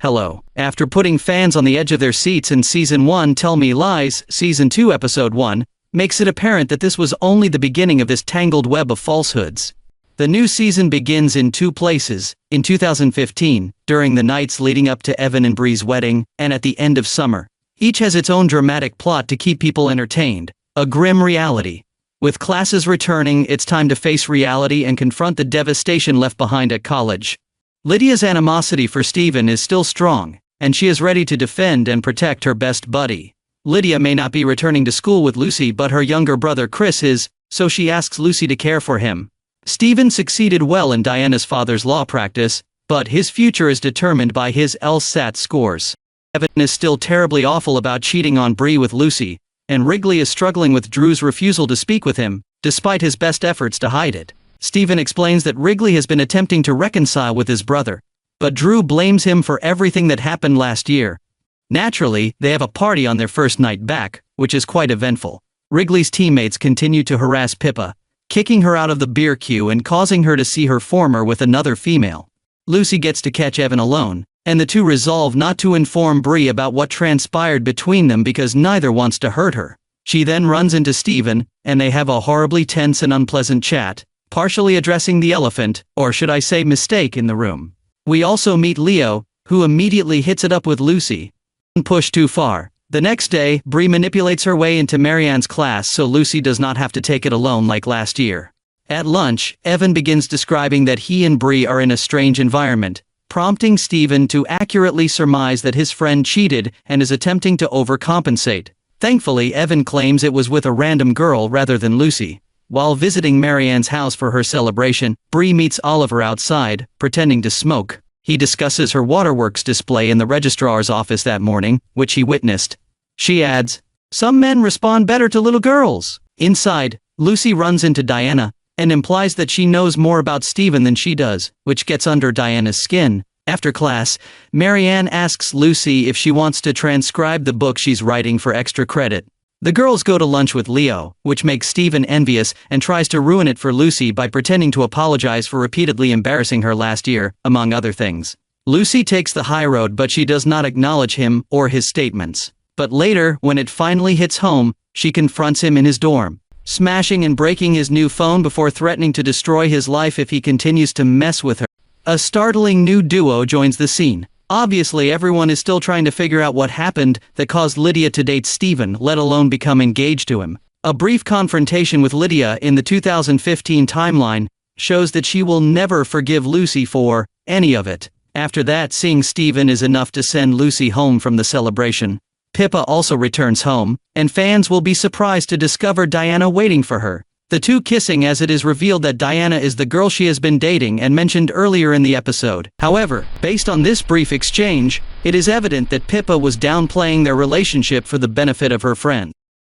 Hello. After putting fans on the edge of their seats in Season 1 Tell Me Lies, Season 2 Episode 1, makes it apparent that this was only the beginning of this tangled web of falsehoods. The new season begins in two places, in 2015, during the nights leading up to Evan and Bree's wedding, and at the end of summer. Each has its own dramatic plot to keep people entertained, a grim reality. With classes returning, it's time to face reality and confront the devastation left behind at college. Lydia's animosity for Steven is still strong, and she is ready to defend and protect her best buddy. Lydia may not be returning to school with Lucy, but her younger brother Chris is, so she asks Lucy to care for him. Steven succeeded well in Diana's father's law practice, but his future is determined by his LSAT scores. Evan is still terribly awful about cheating on Bree with Lucy, and Wrigley is struggling with Drew's refusal to speak with him, despite his best efforts to hide it. Steven explains that Wrigley has been attempting to reconcile with his brother, but Drew blames him for everything that happened last year. Naturally, they have a party on their first night back, which is quite eventful. Wrigley's teammates continue to harass Pippa, kicking her out of the beer queue and causing her to see her former with another female. Lucy gets to catch Evan alone, and the two resolve not to inform Bree about what transpired between them because neither wants to hurt her. She then runs into Steven, and they have a horribly tense and unpleasant chat, partially addressing the elephant, or should I say mistake, in the room. We also meet Leo, who immediately hits it up with Lucy. Push too far. The next day, Bree manipulates her way into Marianne's class so Lucy does not have to take it alone like last year. At lunch, Evan begins describing that he and Bree are in a strange environment, prompting Steven to accurately surmise that his friend cheated and is attempting to overcompensate. Thankfully, Evan claims it was with a random girl rather than Lucy. While visiting Marianne's house for her celebration, Bree meets Oliver outside, pretending to smoke. He discusses her waterworks display in the registrar's office that morning, which he witnessed. She adds, "Some men respond better to little girls." Inside, Lucy runs into Diana, and implies that she knows more about Steven than she does, which gets under Diana's skin. After class, Marianne asks Lucy if she wants to transcribe the book she's writing for extra credit. The girls go to lunch with Leo, which makes Steven envious and tries to ruin it for Lucy by pretending to apologize for repeatedly embarrassing her last year, among other things. Lucy takes the high road, but she does not acknowledge him or his statements. But later, when it finally hits home, she confronts him in his dorm, smashing and breaking his new phone before threatening to destroy his life if he continues to mess with her. A startling new duo joins the scene. Obviously, everyone is still trying to figure out what happened that caused Lydia to date Steven, let alone become engaged to him. A brief confrontation with Lydia in the 2015 timeline shows that she will never forgive Lucy for any of it. After that, seeing Steven is enough to send Lucy home from the celebration. Pippa also returns home, and fans will be surprised to discover Diana waiting for her. The two kissing as it is revealed that Diana is the girl she has been dating and mentioned earlier in the episode. However, based on this brief exchange, it is evident that Pippa was downplaying their relationship for the benefit of her friend.